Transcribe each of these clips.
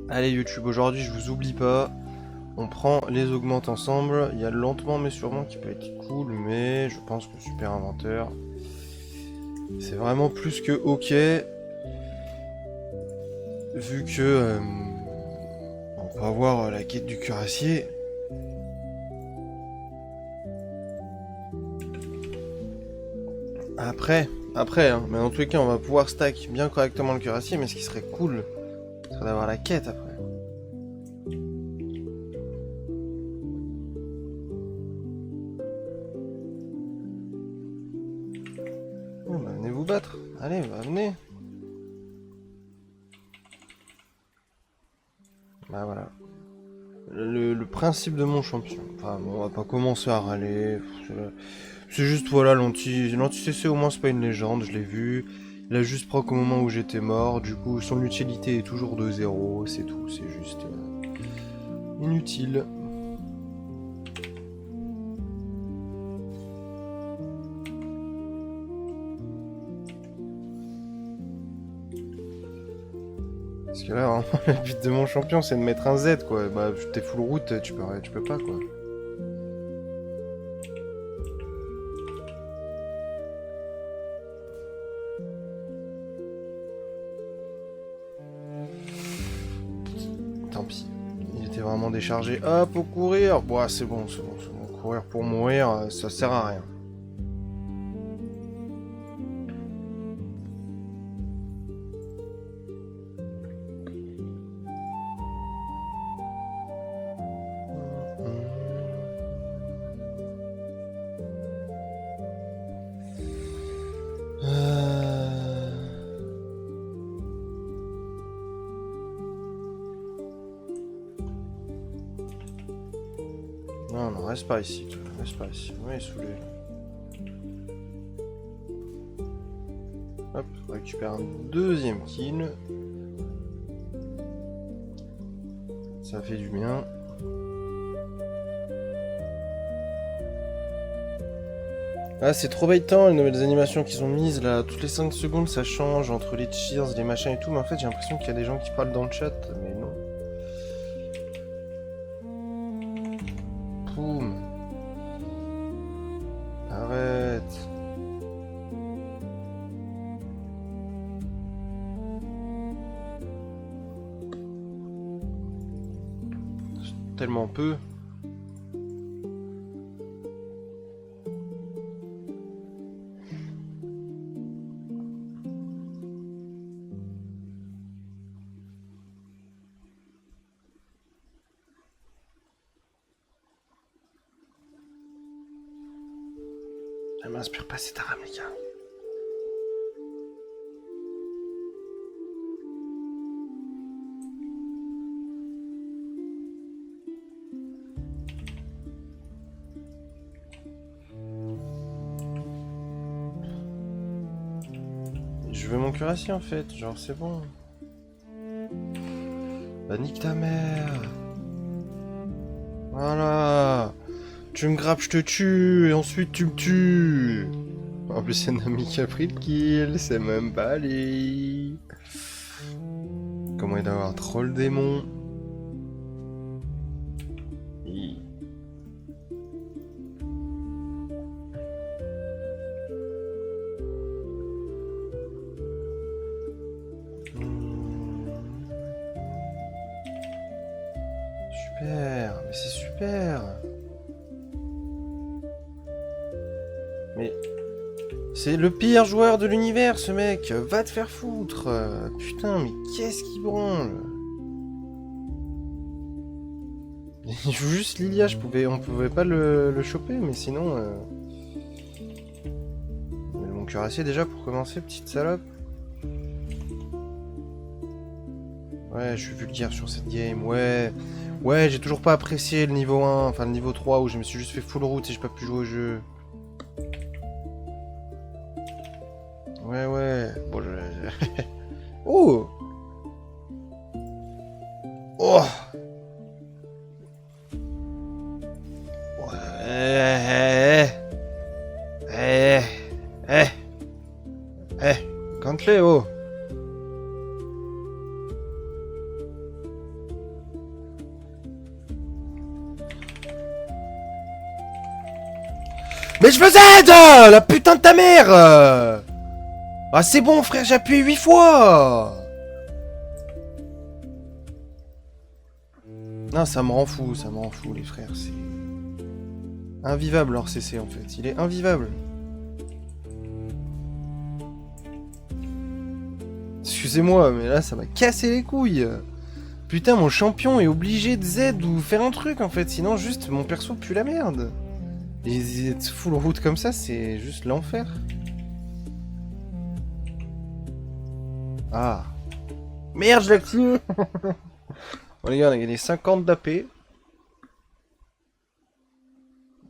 Allez YouTube, aujourd'hui je vous oublie pas. On prend les augmentes ensemble. Il y a lentement mais sûrement qui peut être cool, mais je pense que super inventeur, c'est vraiment plus que ok. Vu que on peut avoir la quête du cuirassier. Après, hein, mais dans tous les cas on va pouvoir stack bien correctement le cuirassier, mais ce qui serait cool, ce serait d'avoir la quête après. Oh, bah, venez vous battre. Allez, bah, venez. Bah voilà. Le principe de mon champion. Enfin, bon, on va pas commencer à râler. C'est juste, voilà, l'anti-CC au moins c'est pas une légende, je l'ai vu. Il a juste proc au moment où j'étais mort, du coup son utilité est toujours de 0, c'est tout, c'est juste inutile. Parce que là, vraiment, le but de mon champion c'est de mettre un Z quoi. Bah, t'es full route, tu peux pas quoi. Tant pis. Il était vraiment déchargé. Hop, pour courir. Bon, c'est bon, c'est bon, c'est bon. Courir pour mourir, ça sert à rien. Non, non, reste pas ici, toi. Reste pas ici. Ouais, saoulé. Hop, on récupère un deuxième kill. Ça fait du bien. Ah, c'est trop baitant les nouvelles animations qu'ils ont mises là. Toutes les 5 secondes, ça change entre les cheers, les machins et tout. Mais en fait, j'ai l'impression qu'il y a des gens qui parlent dans le chat. Mais non. Poum. Arrête. Tellement peu. Elle m'inspire pas cette arme, les gars. Je veux mon cuirassier en fait, genre c'est bon. Bah nique ta mère. Voilà. Tu me grappes, je te tue, et ensuite tu me tues. En plus, c'est Nami qui a pris le kill, c'est même pas allé. Comment il doit avoir troll démon. Hi. Super, mais c'est super. Mais c'est le pire joueur de l'univers, ce mec. Va te faire foutre. Putain, mais qu'est-ce qui branle. Il joue juste Lilia, on pouvait pas le choper, mais sinon... Mon cuirassier déjà pour commencer, petite salope. Ouais, je suis vulgaire sur cette game, ouais. Ouais, j'ai toujours pas apprécié le niveau 1, enfin le niveau 3 où je me suis juste fait full route et j'ai pas pu jouer au jeu. Ouais, ouais. Bon, Oh. Oh. Ouais. Eh. Eh. Eh. Cantelé, oh. Mais je faisais la putain de ta mère Ah c'est bon frère, j'ai appuyé 8 fois. Non, ça me rend fou les frères, c'est... Invivable leur CC en fait, il est invivable. Excusez-moi, mais là ça m'a cassé les couilles. Putain, mon champion est obligé de Z ou faire un truc en fait, sinon juste mon perso pue la merde. Et être full route comme ça, c'est juste l'enfer. Ah. Merde, je l'ai tué. Bon les gars, on a gagné 50 d'AP.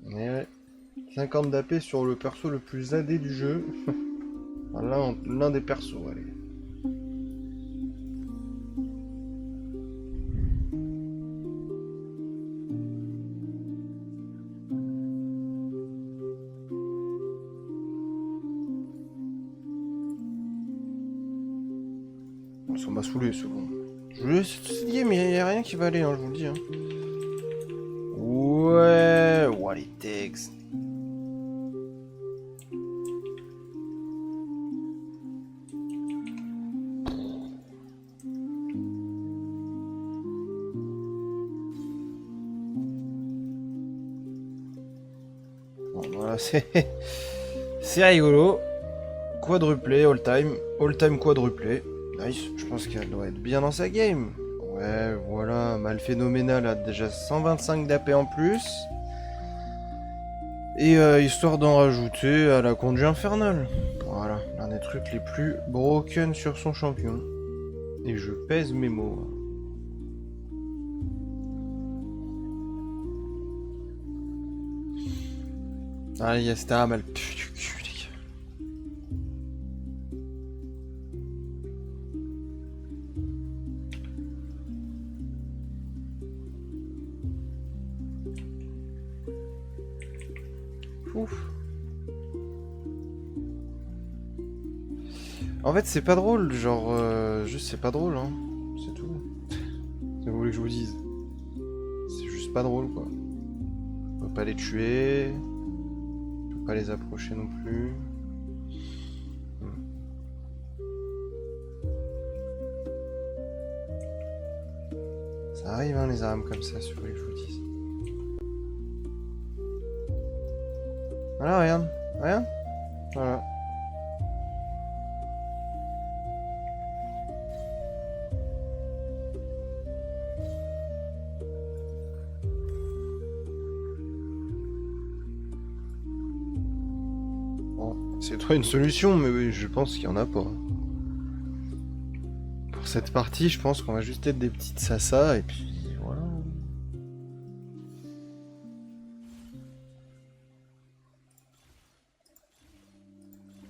Ouais. 50 d'AP sur le perso le plus AD du jeu. L'un des persos, allez. Ça m'a saoulé, c'est bon. Je voulais essayer, mais il n'y a rien qui va aller, hein, je vous le dis. Hein. Ouais, what it takes. Bon, voilà, c'est rigolo. Quadruplé, all time quadruplé. Nice, je pense qu'elle doit être bien dans sa game. Ouais, voilà, mal phénoménal a déjà 125 d'AP en plus. Et histoire d'en rajouter à la conduite infernale. Voilà, l'un des trucs les plus broken sur son champion. Et je pèse mes mots. Ah, il y a cette arme, elle pue du cul, les gars. Ouf. En fait, c'est pas drôle, genre, juste c'est pas drôle, hein. C'est tout. Si vous voulez que je vous dise. C'est juste pas drôle, quoi. On peut pas les tuer. On peut pas les approcher non plus. Ça arrive, hein, les armes comme ça, si vous voulez que je vous dise. Voilà, regarde. Regarde. Voilà. C'est toi une solution, mais oui, je pense qu'il y en a pas. Pour cette partie, je pense qu'on va juste être des petites sasa et puis voilà.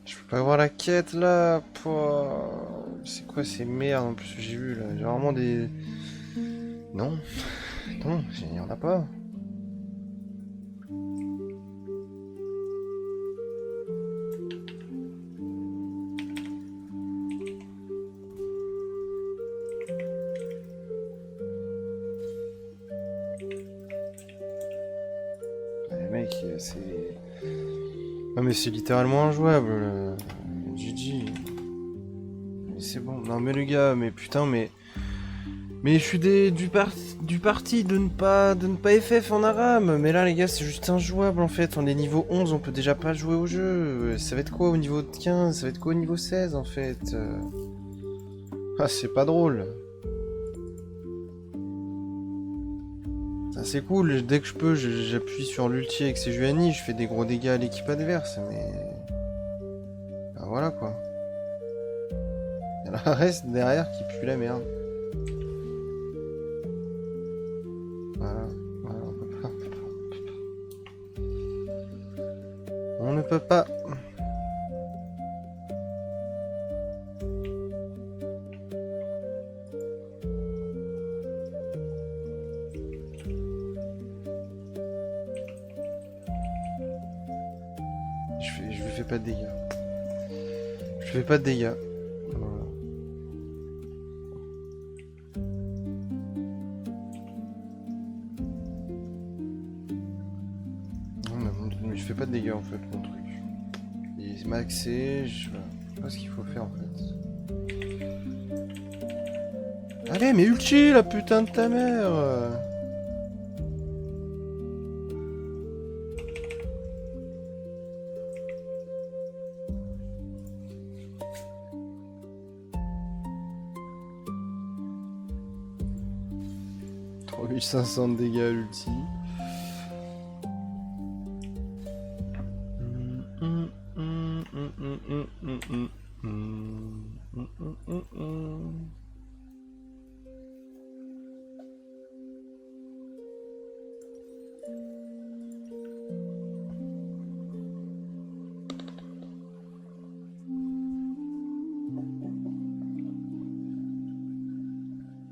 Je peux pas voir la quête là. C'est quoi ces merdes en plus que j'ai vu là? J'ai vraiment des. Non. Non, il y en a pas. C'est... Non mais c'est littéralement injouable, GG. Mais c'est bon. Non mais le gars, mais putain, mais... Mais je suis du parti de ne pas FF en aram. Mais là les gars, c'est juste injouable en fait. On est niveau 11, on peut déjà pas jouer au jeu. Ça va être quoi au niveau 15? Ça va être quoi au niveau 16 en fait? Ah, c'est pas drôle. C'est cool, dès que je peux, j'appuie sur l'ulti avec Sejuani, je fais des gros dégâts à l'équipe adverse, mais... Ben voilà quoi. Il y en a un reste derrière qui pue la merde. Voilà, voilà, on peut pas. On ne peut pas. Je lui fais pas de dégâts. Je fais pas de dégâts. Voilà. Non, mais je fais pas de dégâts en fait, mon truc. Il est maxé, je sais pas ce qu'il faut faire en fait. Allez, mais ulti la putain de ta mère! « 3500 de dégâts à l'ulti. »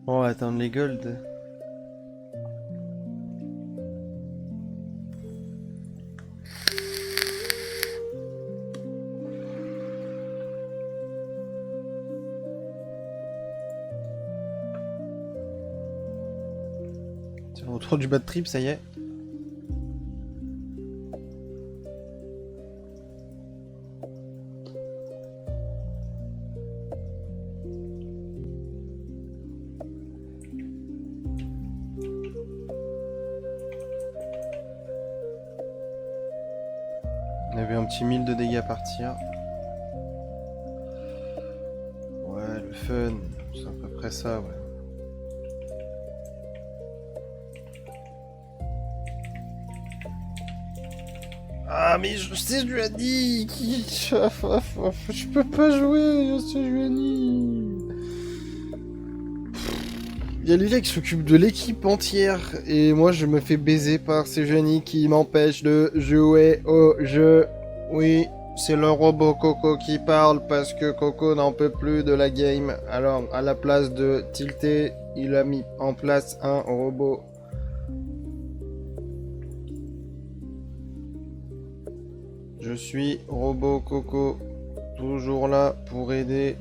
On va attendre les golds. C'est le retour du bad trip, ça y est. On avait un petit 1000 de dégâts à partir. Ouais, le fun, c'est à peu près ça, ouais. Ah mais c'est Juani qui... Je peux pas jouer, c'est Juani. Il y a Lilia qui s'occupe de l'équipe entière et moi je me fais baiser par ces Juani qui m'empêchent de jouer au jeu. Oui, c'est le robot Coco qui parle parce que Coco n'en peut plus de la game. Alors à la place de tilter, il a mis en place un robot. Je suis robot Coco, toujours là pour aider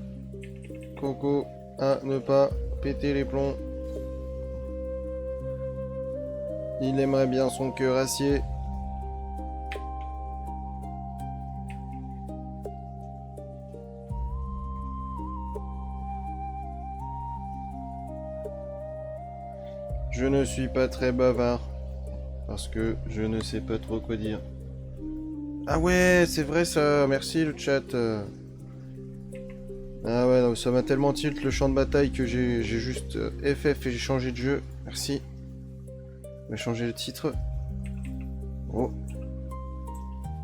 Coco à ne pas péter les plombs. Il aimerait bien son cœur acier. Je ne suis pas très bavard, parce que je ne sais pas trop quoi dire. Ah ouais, c'est vrai ça, merci le chat. Ah ouais, non, ça m'a tellement tilt le champ de bataille que j'ai juste FF et j'ai changé de jeu. Merci. Je vais changer le titre. Oh.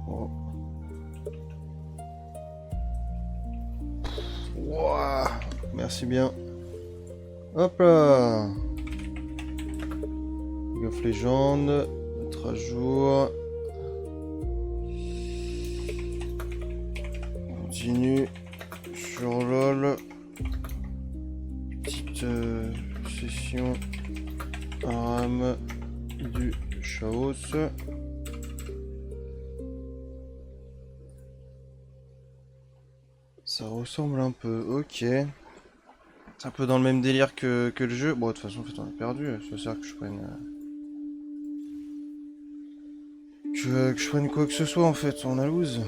Oh. Wow. Merci bien. Hop là. League of Legends. Mettre à jour. Continue sur LOL. Petite session RAM du Chaos. Ça ressemble un peu, ok. C'est un peu dans le même délire que le jeu. Bon, de toute façon, en fait, on a perdu. Ça sert que je prenne. Que je prenne quoi que ce soit, en fait, on a lose.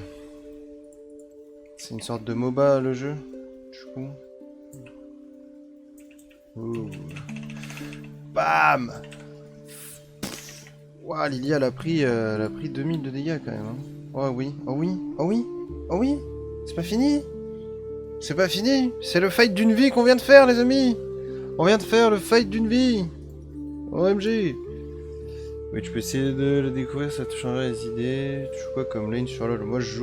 C'est une sorte de MOBA le jeu, du coup. Ouh. Bam. Ouah, Lilia elle a pris 2000 de dégâts quand même. Hein. Oh oui, oh oui, oh oui, oh oui. C'est pas fini. C'est pas fini. C'est le fight d'une vie qu'on vient de faire, les amis. On vient de faire le fight d'une vie. OMG. Oui, tu peux essayer de le découvrir, ça te changera les idées. Tu joues quoi comme lane sur LoL? Moi je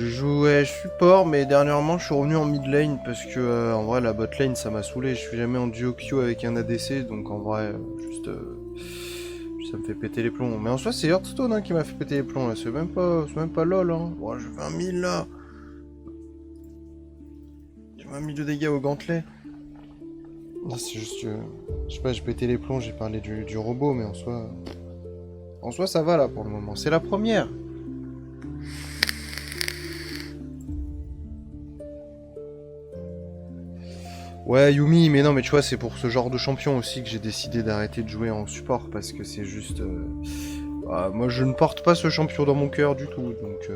jouais support, mais dernièrement je suis revenu en mid lane parce que en vrai la bot lane ça m'a saoulé. Je suis jamais en duo Q avec un ADC, donc en vrai juste ça me fait péter les plombs. Mais en soi c'est Hearthstone hein, qui m'a fait péter les plombs là, c'est même pas LOL hein. Oh, j'ai 20 000 là. J'ai 20 000 de dégâts au gantelet. Non, c'est juste que je sais pas, j'ai pété les plombs, j'ai parlé du robot, mais en soi ça va là pour le moment. C'est la première. Ouais, Yumi, mais non, mais tu vois, c'est pour ce genre de champion aussi que j'ai décidé d'arrêter de jouer en support parce que c'est juste. Bah, moi je ne porte pas ce champion dans mon cœur du tout, donc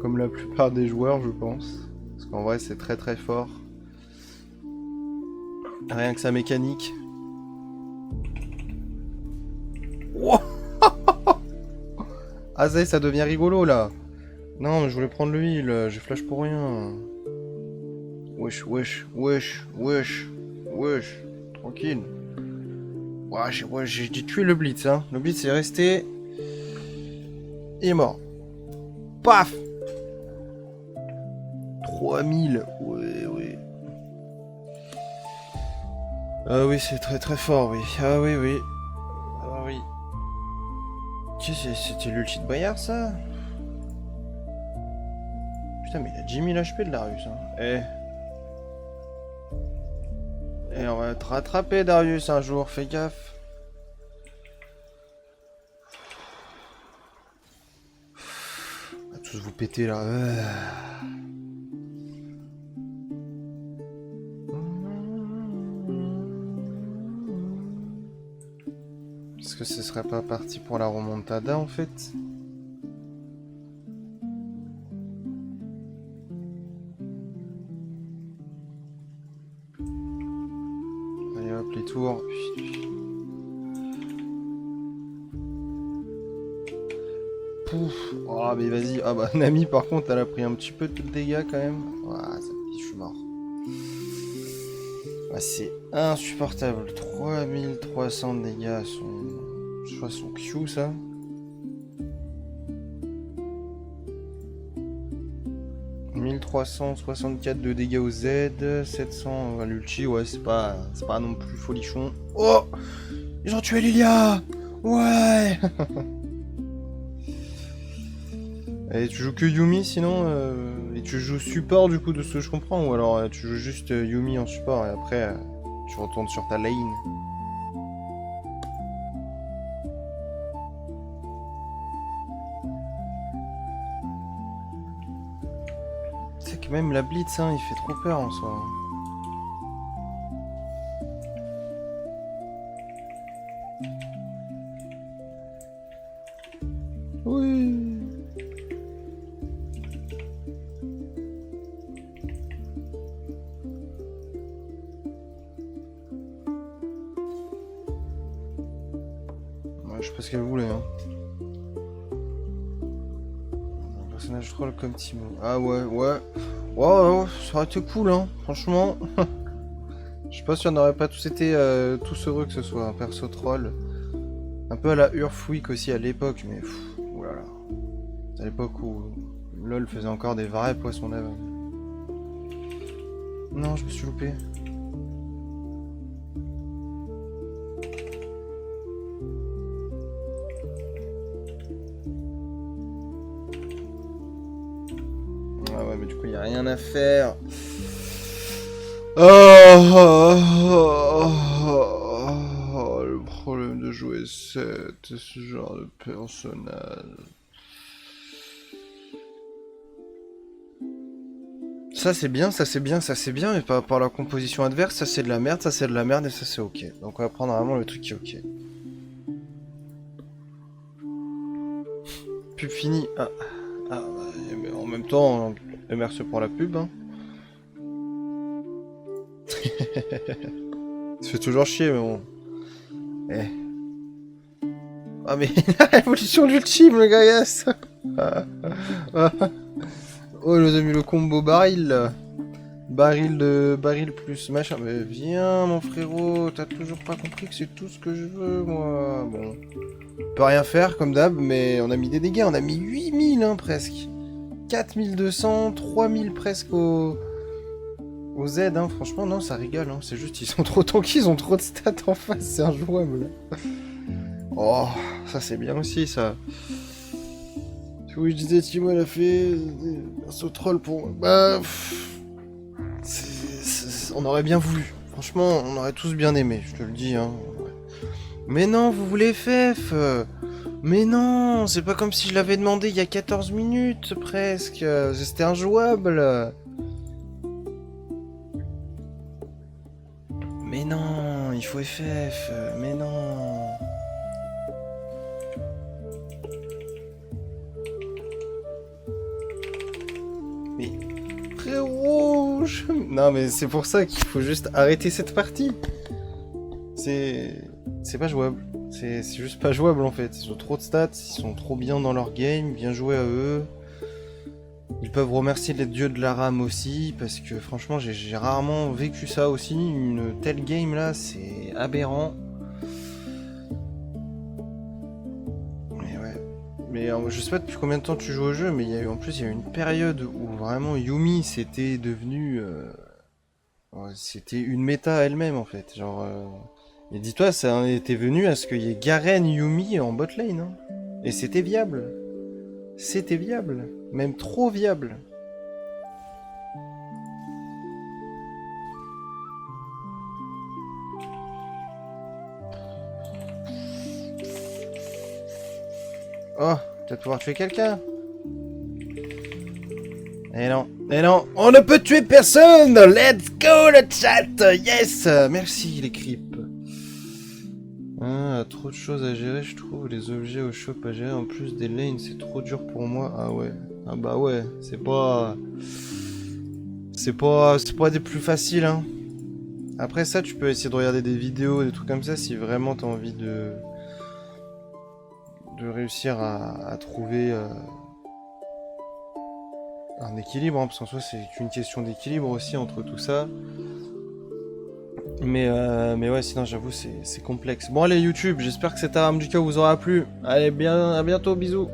comme la plupart des joueurs je pense. Parce qu'en vrai c'est très très fort. Rien que sa mécanique. Wow. Ah ça devient rigolo là. Non mais je voulais prendre le heal, j'ai flash pour rien. Wesh, wesh, wesh, wesh, wesh. Tranquille. Ouais, j'ai tué le Blitz, hein. Le Blitz est resté. Il est mort. Paf 3000. Ouais, ouais. Ah oui, c'est très très fort, oui. Ah oui, oui. Ah oui. C'était l'ulti de Bayard, ça? Putain, mais il a 10 000 HP de Darius, hein. Eh, on va te rattraper, Darius, un jour, fais gaffe. On va tous vous péter, là. Est-ce que ce serait pas parti pour la remontada, en fait? Allez hop, les tours. Pouf. Oh, mais vas-y. Ah bah, Nami, par contre, elle a pris un petit peu de dégâts, quand même. Ah, ça me dit, je suis mort. Ah, c'est insupportable. 3300 de dégâts. Je crois son Q, ça. « 1364 de dégâts au Z, 700 à l'ulti, ouais, c'est pas non plus folichon. Oh, ils ont tué Lilia. Ouais. Et tu joues que Yumi sinon et tu joues support du coup de ce que je comprends, ou alors tu joues juste Yumi en support et après tu retournes sur ta lane. C'est que même la Blitz, hein, il fait trop peur en soi. Oui. Ouais, je sais pas ce qu'elle voulait, hein. Un personnage troll comme Timo. Ah ouais, ouais. Ouais, ça aurait été cool, hein, franchement. Je sais pas si on n'aurait pas tous été tous heureux que ce soit un perso troll. Un peu à la Urfwick aussi à l'époque, mais oulala. À l'époque où LoL faisait encore des vrais poissons d'avril. Non, je me suis loupé. Ah ouais, mais du coup, il n'y a rien à faire. Le problème de jouer ce genre de personnage. Ça c'est bien, ça c'est bien, ça c'est bien, mais par rapport à la composition adverse, ça c'est de la merde, ça c'est de la merde et ça c'est ok. Donc on va prendre vraiment le truc qui est ok. Pub fini. Mais en même temps, merci pour la pub. Hein. Ça fait toujours chier, mais bon. Ah mais la révolution d'ultime, le gaillasse. Oh, il nous a mis le combo baril là. Baril plus machin. Mais viens mon frérot, t'as toujours pas compris que c'est tout ce que je veux moi. Bon. On peut rien faire comme d'hab, mais on a mis des dégâts, on a mis 8000 hein, presque. 4200, 3000 presque au Z, hein. Franchement non, ça rigole, hein. C'est juste ils sont trop tankés, ils ont trop de stats en face, c'est injouable. Oh, ça c'est bien aussi ça. Oui, je disais, Timo, elle a fait un troll pour... Bah... on aurait bien voulu. Franchement, on aurait tous bien aimé, je te le dis. Hein. Mais non, vous voulez FF. Mais non, c'est pas comme si je l'avais demandé il y a 14 minutes, presque. C'était injouable. Mais non, il faut FF. Mais non. Non, mais c'est pour ça qu'il faut juste arrêter cette partie. C'est pas jouable. C'est juste pas jouable en fait. Ils ont trop de stats, ils sont trop bien dans leur game, bien joué à eux. Ils peuvent remercier les dieux de la RAM aussi, parce que franchement j'ai rarement vécu ça aussi. Une telle game là, c'est aberrant. Mais ouais. Mais je sais pas depuis combien de temps tu joues au jeu, mais en plus il y a eu une période où vraiment Yumi c'était devenu... c'était une méta elle-même en fait. Genre... Et dis-toi, ça en était venu à ce qu'il y ait Garen Yumi en bot lane. Hein. Et c'était viable. C'était viable. Même trop viable. Oh, tu vas pouvoir tuer quelqu'un. Eh non, eh non, on ne peut tuer personne. Let's go le chat. Yes. Merci les creeps. Ah, trop de choses à gérer, je trouve. Les objets au shop à gérer en plus des lanes, c'est trop dur pour moi. Ah ouais. Ah bah ouais, c'est pas des plus faciles, hein. Après ça, tu peux essayer de regarder des vidéos, des trucs comme ça, si vraiment t'as envie de réussir à trouver un équilibre, hein, parce qu'en soi, c'est qu'une question d'équilibre aussi entre tout ça. Mais ouais, sinon j'avoue c'est complexe. Bon allez YouTube, j'espère que cette arme du cas vous aura plu. Allez, à bientôt, bisous.